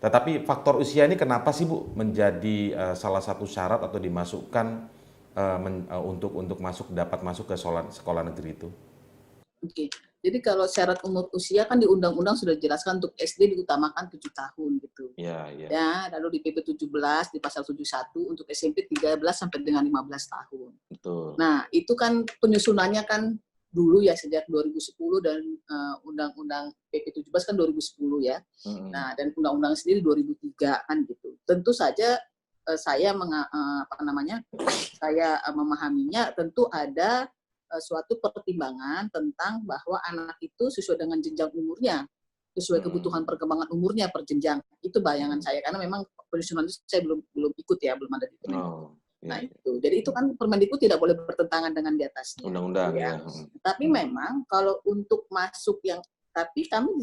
Tetapi faktor usia ini kenapa sih Bu menjadi salah satu syarat atau dimasukkan untuk dapat masuk ke sekolah negeri itu? Oke. Jadi kalau syarat umur usia kan di undang-undang sudah dijelaskan untuk SD diutamakan 7 tahun gitu. Iya, iya. Ya, lalu di PP 17 di pasal 71 untuk SMP 13 sampai dengan 15 tahun. Betul. Nah, itu kan penyusunannya kan dulu ya sejak 2010 dan undang-undang PP 17 kan 2010 ya. Nah, dan undang-undang sendiri 2003 kan gitu. Tentu saja saya saya memahaminya tentu ada suatu pertimbangan tentang bahwa anak itu sesuai dengan jenjang umurnya, sesuai kebutuhan perkembangan umurnya per jenjang. Itu bayangan saya karena memang penyusunan itu saya belum ikut ya, belum ada di Kemendikbud. Oh, iya, Nah iya. itu, jadi itu kan Permendikbud tidak boleh bertentangan dengan di atasnya. Undang-undang Ya. ya. Tapi memang kalau untuk masuk tapi kami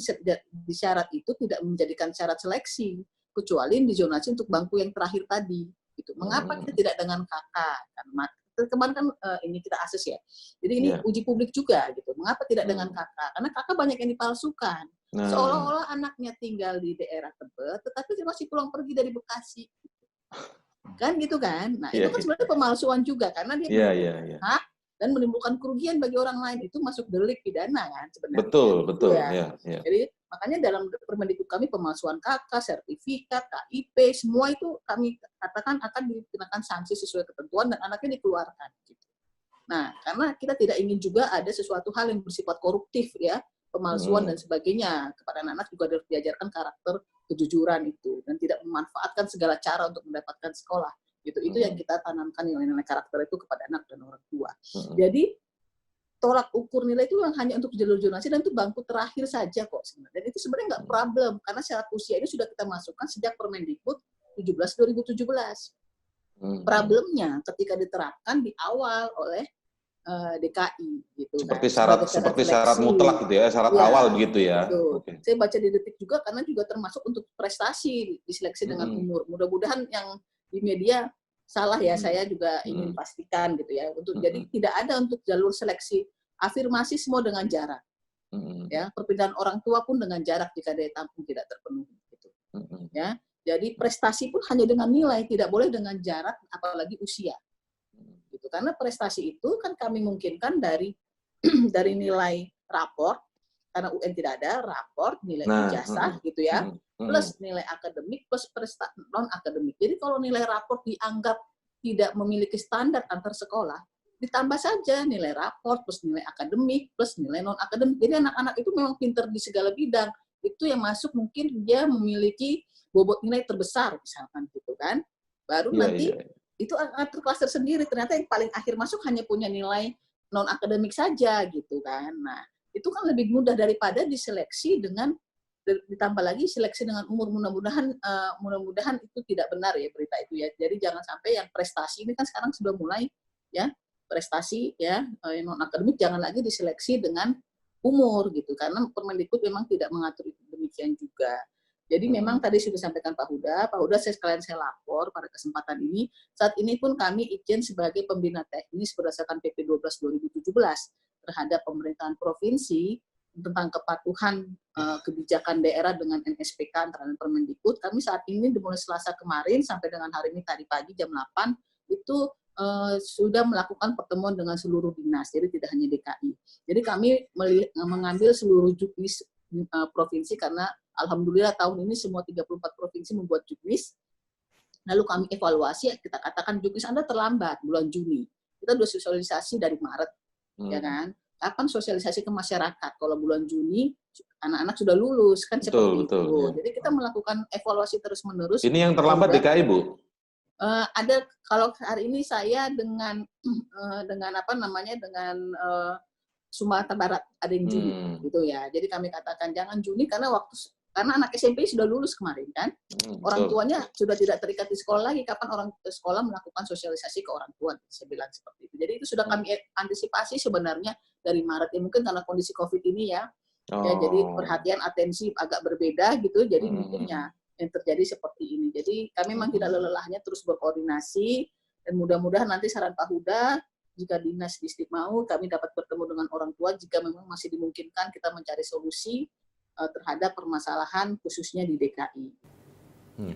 di syarat itu tidak menjadikan syarat seleksi, kecuali di zonasi untuk bangku yang terakhir tadi. Gitu. Mengapa kita tidak dengan kakak? Karena kemarin kan ini kita akses ya. Jadi ini Iya. uji publik juga gitu. Mengapa tidak dengan kakak? Karena kakak banyak yang dipalsukan. Nah, Seolah-olah anaknya tinggal di daerah Tebet, tetapi dia masih pulang pergi dari Bekasi. Kan gitu kan? Nah, itu iya, kan sebenarnya pemalsuan juga karena dia iya, iya, menimbulkan iya. hak dan menimbulkan kerugian bagi orang lain. Itu masuk delik pidana kan sebenarnya. Betul, Gitu betul, ya. ya, ya. Jadi makanya dalam Permendikbud kami pemalsuan KK, sertifikat, KIP, semua itu kami katakan akan dikenakan sanksi sesuai ketentuan dan anaknya dikeluarkan. Gitu. Nah, karena kita tidak ingin juga ada sesuatu hal yang bersifat koruptif ya, pemalsuan dan sebagainya. Kepada anak-anak juga harus diajarkan karakter kejujuran itu dan tidak memanfaatkan segala cara untuk mendapatkan sekolah. Gitu. Itu yang kita tanamkan nilai-nilai karakter itu kepada anak dan orang tua. Jadi tolak ukur nilai itu yang hanya untuk jalur zonasi dan itu bangku terakhir saja kok sebenarnya. Dan itu sebenarnya nggak problem karena syarat usia ini sudah kita masukkan sejak Permendikbud 17/2017. Problemnya ketika diterapkan di awal oleh DKI gitu kan. Seperti syarat mutlak gitu ya, syarat Ya, awal begitu ya. betul. Oke. Saya baca di Detik juga karena juga termasuk untuk prestasi diseleksi dengan umur. Mudah-mudahan yang di media salah ya, saya juga ingin pastikan gitu ya. Jadi tidak ada untuk jalur seleksi afirmasi semua dengan jarak. Ya, perpindahan orang tua pun dengan jarak jika daya tampung tidak terpenuhi gitu. Ya. Jadi prestasi pun hanya dengan nilai, tidak boleh dengan jarak apalagi usia. Gitu. Karena prestasi itu kan kami mungkinkan dari dari nilai raport karena UN tidak ada raport, nilai ijazah gitu ya, plus nilai akademik plus prestasi non akademik. Jadi kalau nilai raport dianggap tidak memiliki standar antar sekolah, ditambah saja nilai raport plus nilai akademik plus nilai non akademik. Jadi anak-anak itu memang pintar di segala bidang. Itu yang masuk mungkin dia memiliki bobot nilai terbesar misalkan gitu kan. Baru nanti itu akan terklaster sendiri. Ternyata yang paling akhir masuk hanya punya nilai non akademik saja gitu kan. Nah, itu kan lebih mudah daripada diseleksi dengan ditambah lagi seleksi dengan umur. Mudah-mudahan itu tidak benar ya berita itu ya. Jadi jangan sampai yang prestasi ini kan sekarang sudah mulai ya prestasi ya non akademik jangan lagi diseleksi dengan umur gitu karena Permendikbud memang tidak mengatur itu demikian juga. Jadi memang tadi sudah disampaikan Pak Huda saya lapor pada kesempatan ini. Saat ini pun kami izin sebagai pembina teknis berdasarkan PP 12/2017 terhadap pemerintahan provinsi tentang kepatuhan kebijakan daerah dengan NSPK antara Permendikbud. Kami saat ini dimulai Selasa kemarin sampai dengan hari ini tadi pagi jam 8 itu sudah melakukan pertemuan dengan seluruh dinas, jadi tidak hanya DKI. Jadi kami mengambil seluruh juknis provinsi karena alhamdulillah tahun ini semua 34 provinsi membuat juknis. Lalu kami evaluasi, kita katakan juknis Anda terlambat bulan Juni. Kita sudah sosialisasi dari Maret, ya kan? Kapan sosialisasi ke masyarakat? Kalau bulan Juni anak-anak sudah lulus kan seperti itu. Ya. Jadi kita melakukan evaluasi terus-menerus. Ini yang terlambat DKI, Bu? Ada kalau hari ini saya dengan Sumatera Barat ada yang Juni gitu ya. Jadi kami katakan jangan Juni karena anak SMP sudah lulus kemarin kan. Orang tuanya sudah tidak terikat di sekolah lagi, kapan orang sekolah melakukan sosialisasi ke orang tua, saya bilang seperti itu. Jadi itu sudah kami antisipasi sebenarnya dari Maret ya, mungkin karena kondisi Covid ini ya. Ya jadi perhatian atensi agak berbeda gitu. Jadi mungkinnya yang terjadi seperti ini. Jadi kami memang tidak lelah-lelahnya terus berkoordinasi dan mudah-mudahan nanti saran Pak Huda jika dinas distrik mau kami dapat bertemu dengan orang tua jika memang masih dimungkinkan kita mencari solusi terhadap permasalahan khususnya di DKI. Hmm.